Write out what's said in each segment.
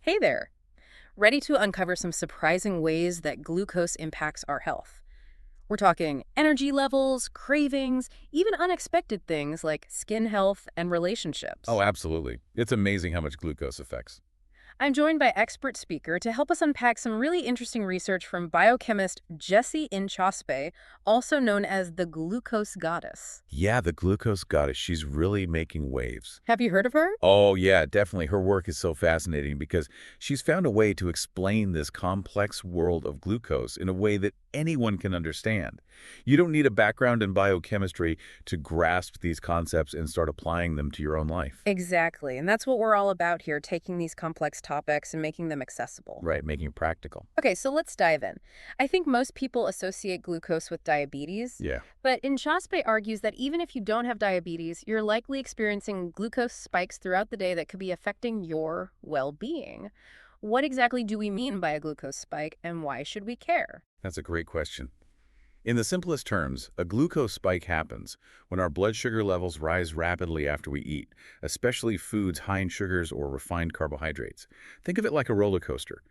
Hey there! Ready to uncover some surprising ways that glucose impacts our health? We're talking energy levels, cravings, even unexpected things like skin health and Oh, relationships. absolutely. It's amazing how much glucose affects. I'm joined by expert speaker to help us unpack some really interesting research from biochemist Jessie Inchauspé, also known as the glucose goddess. Yeah, the glucose goddess, she's really making waves. Have you heard of her? Oh, yeah, definitely. Her work is so fascinating because she's found a way to explain this complex world of glucose in a way that anyone can understand. You don't need a background in biochemistry to grasp these concepts and start applying them to your own life. Exactly, and that's what we're all about here, taking these complex topics and making them accessible. Right, making it practical. Okay, so let's dive in. I think most people associate glucose with diabetes, Yeah. but Inchauspé argues that even if you don't have diabetes, you're likely experiencing glucose spikes throughout the day that could be affecting your well-being. What exactly do we mean by a glucose spike, and why should we care? That's a great question. In the simplest terms, a glucose spike happens when our blood sugar levels rise rapidly after we eat, especially foods high in sugars or refined carbohydrates. Think of it like a roller coaster.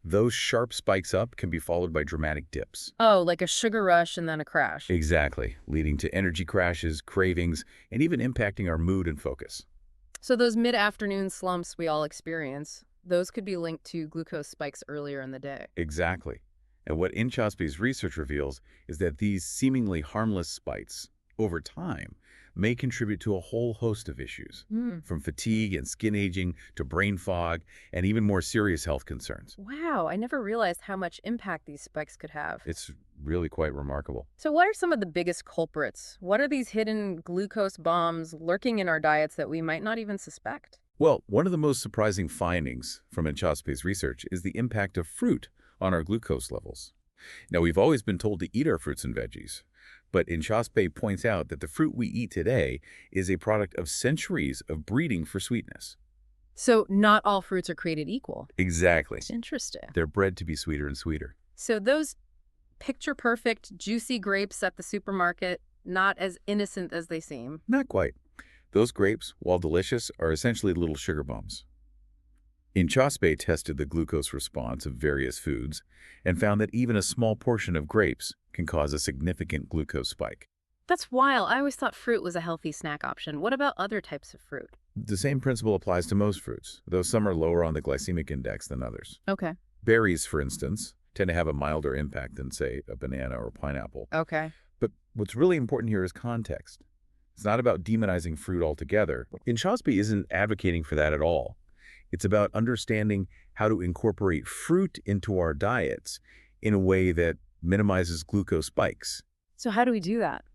Those sharp spikes up can be followed by dramatic dips. Oh, like a sugar rush and then a crash. Exactly, leading to energy crashes, cravings, and even impacting our mood and focus. So those mid-afternoon slumps we all experience, those could be linked to glucose spikes earlier in the day. Exactly. And what Inchospi's research reveals is that these seemingly harmless spikes, over time, may contribute to a whole host of issues, Hmm. from fatigue and skin aging to brain fog and even more serious health concerns. Wow, I never realized how much impact these spikes could have. It's really quite remarkable. So what are some of the biggest culprits? What are these hidden glucose bombs lurking in our diets that we might not even suspect? Well, one of the most surprising findings from Inchospi's research is the impact of fruit on our glucose levels. Now, we've always been told to eat our fruits and veggies, but Inchauspé points out that the fruit we eat today is a product of centuries of breeding for sweetness. So not all fruits are created equal. Exactly. Interesting. They're bred to be sweeter and sweeter. So those picture-perfect, juicy grapes at the supermarket, not as innocent as they seem. Not quite. Those grapes, while delicious, are essentially little sugar bombs. Inchauspé tested the glucose response of various foods and found that even a small portion of grapes can cause a significant glucose spike. That's wild. I always thought fruit was a healthy snack option. What about other types of fruit? The same principle applies to most fruits, though some are lower on the glycemic index than others. Okay. Berries, for instance, tend to have a milder impact than, say, a banana or pineapple. Okay. But what's really important here is context. It's not about demonizing fruit altogether. Inchauspé isn't advocating for that at all. It's about understanding how to incorporate fruit into our diets in a way that minimizes glucose spikes. So how do we do that?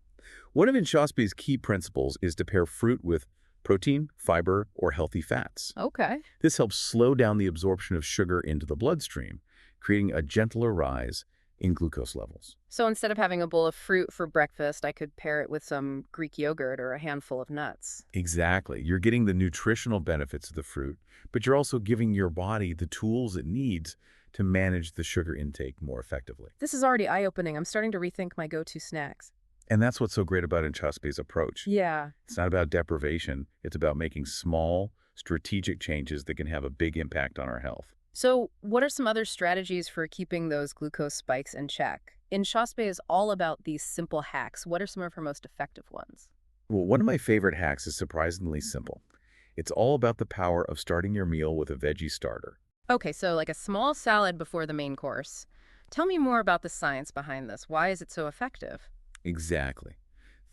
One of Inchauspé's key principles is to pair fruit with protein, fiber, or healthy fats. Okay. This helps slow down the absorption of sugar into the bloodstream, creating a gentler rise in glucose levels. So instead of having a bowl of fruit for breakfast, I could pair it with some Greek yogurt or a handful of nuts. Exactly. You're getting the nutritional benefits of the fruit, but you're also giving your body the tools it needs to manage the sugar intake more effectively. This is already eye-opening. I'm starting to rethink my go-to snacks. And that's what's so great about Inchauspé's approach. Yeah. It's not about deprivation. It's about making small, strategic changes that can have a big impact on our health. So what are some other strategies for keeping those glucose spikes in check? Inchauspé is all about these simple hacks. What are some of her most effective ones? Well, one of my favorite hacks is surprisingly simple. It's all about the power of starting your meal with a veggie starter. Okay, so like a small salad before the main course. Tell me more about the science behind this. Why is it so effective? Exactly.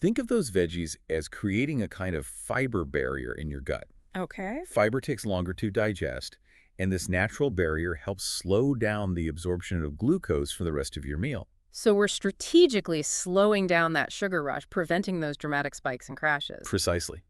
Think of those veggies as creating a kind of fiber barrier in your gut. Okay. Fiber takes longer to digest, and this natural barrier helps slow down the absorption of glucose for the rest of your meal. So we're strategically slowing down that sugar rush, preventing those dramatic spikes and crashes. Precisely.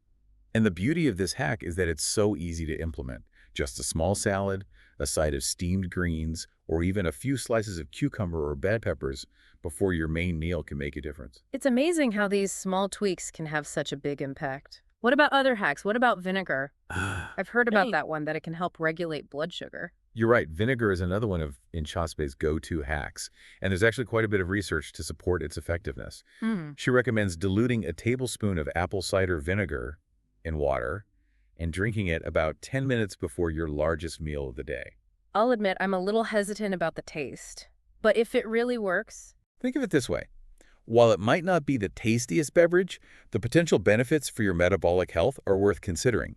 And the beauty of this hack is that it's so easy to implement. Just a small salad, a side of steamed greens, or even a few slices of cucumber or bell peppers before your main meal can make a difference. It's amazing how these small tweaks can have such a big impact. What about other hacks? What about vinegar? I've heard about that one, that it can help regulate blood sugar. You're right. Vinegar is another one of Inchauspé's go-to hacks, and there's actually quite a bit of research to support its effectiveness. Hmm. She recommends diluting a tablespoon of apple cider vinegar in water and drinking it about 10 minutes before your largest meal of the day. I'll admit I'm a little hesitant about the taste. But if it really works, Think of it this way. While it might not be the tastiest beverage, the potential benefits for your metabolic health are worth considering.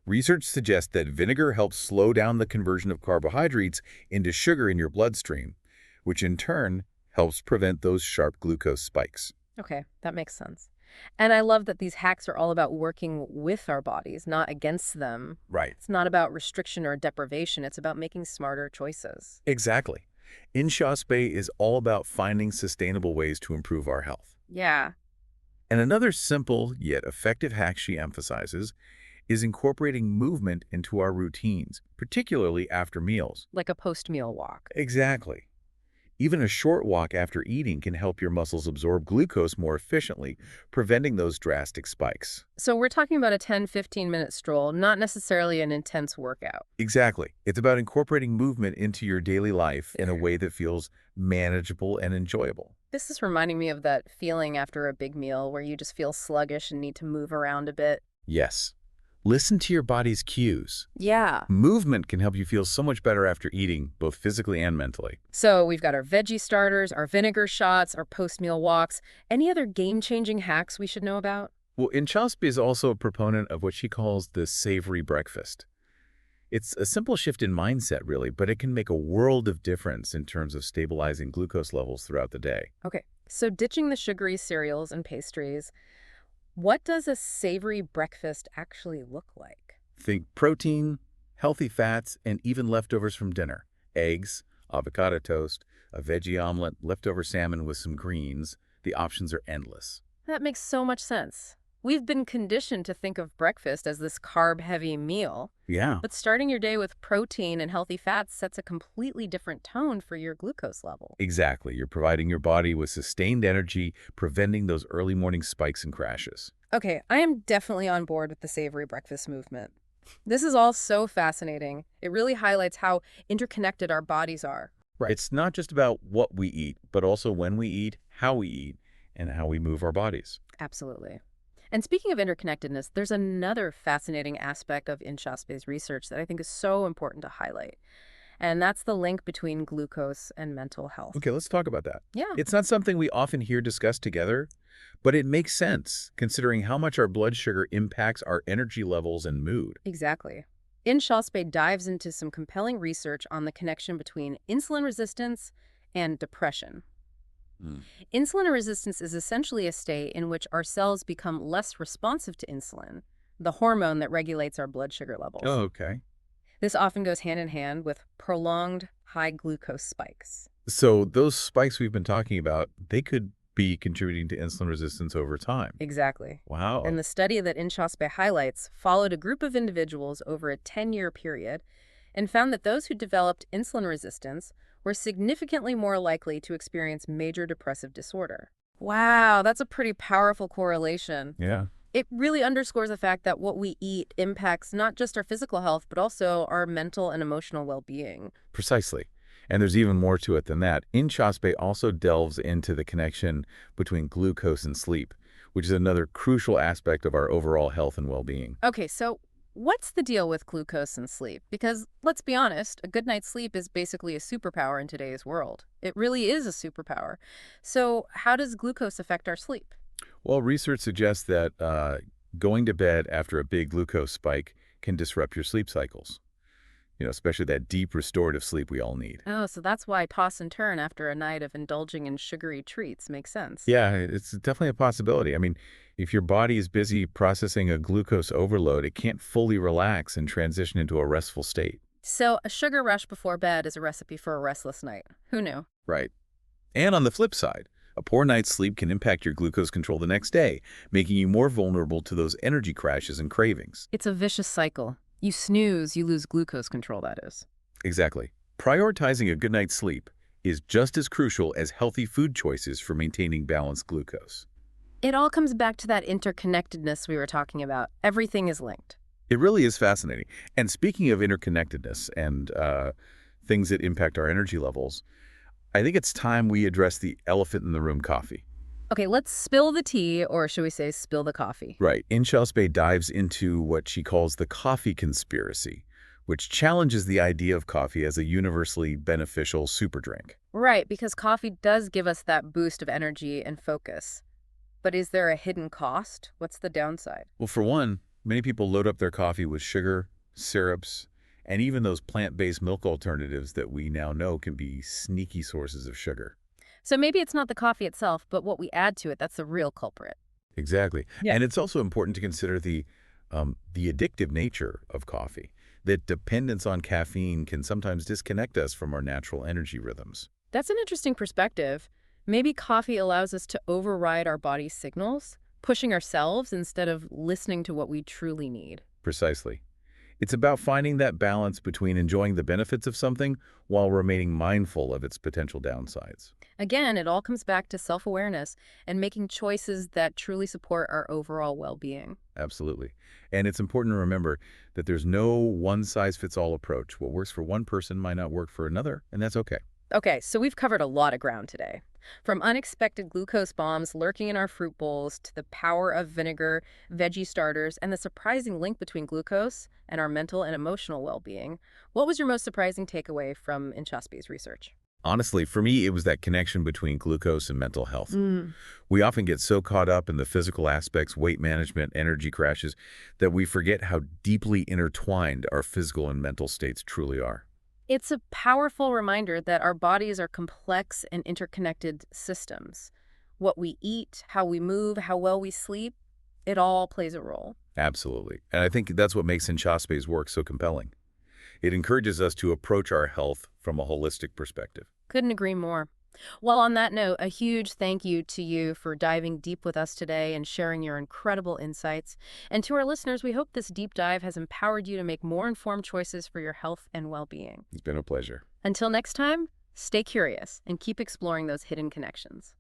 Research suggests that vinegar helps slow down the conversion of carbohydrates into sugar in your bloodstream, which in turn helps prevent those sharp glucose spikes. okay, that makes sense. And I love that these hacks are all about working with our bodies, not against them. Right. It's not about restriction or deprivation. It's about making smarter choices. Exactly. InShaspe is all about finding sustainable ways to improve our health. Yeah, And another simple yet effective hack she emphasizes is incorporating movement into our routines, particularly after meals. like a post-meal walk. Exactly. Even a short walk after eating can help your muscles absorb glucose more efficiently, preventing those drastic spikes. So we're talking about a 10-15-minute stroll, not necessarily an intense workout. Exactly. It's about incorporating movement into your daily life in a way that feels manageable and enjoyable. This is reminding me of that feeling after a big meal where you just feel sluggish and need to move around a bit. Yes. Listen to your body's cues. Yeah. Movement can help you feel so much better after eating, both physically and mentally. So we've got our veggie starters, our vinegar shots, our post-meal walks. Any other game-changing hacks we should know about? Well, Inchauspé is also a proponent of what she calls the savory breakfast. It's a simple shift in mindset, really, but it can make a world of difference in terms of stabilizing glucose levels throughout the day. Okay, so ditching the sugary cereals and pastries, what does a savory breakfast actually look like? Think protein, healthy fats, and even leftovers from dinner. Eggs, avocado toast, a veggie omelet, leftover salmon with some greens. The options are endless. That makes so much sense. We've been conditioned to think of breakfast as this carb-heavy meal, Yeah. but starting your day with protein and healthy fats sets a completely different tone for your glucose level. Exactly. You're providing your body with sustained energy, preventing those early morning spikes and crashes. Okay, I am definitely on board with the savory breakfast movement. This is all so fascinating. It really highlights how interconnected our bodies are. Right. It's not just about what we eat, but also when we eat, how we eat, and how we move our bodies. Absolutely. And speaking of interconnectedness, there's another fascinating aspect of InShaspe's research that I think is so important to highlight. And that's the link between glucose and mental health. Okay, let's talk about that. Yeah, It's not something we often hear discussed together, but it makes sense considering how much our blood sugar impacts our energy levels and mood. exactly. InShaspe dives into some compelling research on the connection between insulin resistance and depression. Hmm. Insulin resistance is essentially a state in which our cells become less responsive to insulin, the hormone that regulates our blood sugar levels. Oh, okay. This often goes hand in hand with prolonged high glucose spikes. So those spikes we've been talking about, they could be contributing to insulin resistance over time. Exactly. Wow. And the study that InShaspe highlights followed a group of individuals over a 10-year period and found that those who developed insulin resistance were significantly more likely to experience major depressive disorder. Wow, that's a pretty powerful correlation. Yeah. It really underscores the fact that what we eat impacts not just our physical health, but also our mental and emotional well-being. Precisely. And there's even more to it than that. InShaspe also delves into the connection between glucose and sleep, which is another crucial aspect of our overall health and well-being. Okay, so what's the deal with glucose and sleep? Because let's be honest, a good night's sleep is basically a superpower in today's world. It really is a superpower. So how does glucose affect our sleep? Well, research suggests that going to bed after a big glucose spike can disrupt your sleep cycles, especially that deep restorative sleep we all need. Oh, so that's why toss and turn after a night of indulging in sugary treats makes sense. Yeah, it's definitely a possibility. I mean, if your body is busy processing a glucose overload, it can't fully relax and transition into a restful state. So a sugar rush before bed is a recipe for a restless night. Who knew? Right. And on the flip side, a poor night's sleep can impact your glucose control the next day, making you more vulnerable to those energy crashes and cravings. It's a vicious cycle. You snooze, you lose glucose control, that is. Exactly. Prioritizing a good night's sleep is just as crucial as healthy food choices for maintaining balanced glucose. It all comes back to that interconnectedness we were talking about. Everything is linked. It really is fascinating. And speaking of interconnectedness and things that impact our energy levels, I think it's time we address the elephant in the room: coffee. Okay, let's spill the tea, or should we say spill the coffee? Right. Inchauspé dives into what she calls the coffee conspiracy, which challenges the idea of coffee as a universally beneficial super drink. Right, because coffee does give us that boost of energy and focus. But is there a hidden cost? What's the downside? Well, for one, many people load up their coffee with sugar, syrups, and even those plant-based milk alternatives that we now know can be sneaky sources of sugar. So maybe it's not the coffee itself, but what we add to it that's the real culprit. Exactly. Yeah. And it's also important to consider the addictive nature of coffee, that dependence on caffeine can sometimes disconnect us from our natural energy rhythms. That's an interesting perspective. Maybe coffee allows us to override our body's signals, pushing ourselves instead of listening to what we truly need. Precisely. It's about finding that balance between enjoying the benefits of something while remaining mindful of its potential downsides. Again, it all comes back to self-awareness and making choices that truly support our overall well-being. Absolutely. And it's important to remember that there's no one-size-fits-all approach. What works for one person might not work for another, and that's okay. Okay, so we've covered a lot of ground today. From unexpected glucose bombs lurking in our fruit bowls to the power of vinegar, veggie starters, and the surprising link between glucose and our mental and emotional well-being. What was your most surprising takeaway from Inchauspie's research? Honestly, for me, it was that connection between glucose and mental health. Mm. We often get so caught up in the physical aspects, weight management, energy crashes, that we forget how deeply intertwined our physical and mental states truly are. It's a powerful reminder that our bodies are complex and interconnected systems. What we eat, how we move, how well we sleep, it all plays a role. Absolutely. And I think that's what makes Inchauspé's work so compelling. It encourages us to approach our health from a holistic perspective. Couldn't agree more. Well, on that note, a huge thank you to you for diving deep with us today and sharing your incredible insights. And to our listeners, we hope this deep dive has empowered you to make more informed choices for your health and well-being. It's been a pleasure. Until next time, stay curious and keep exploring those hidden connections.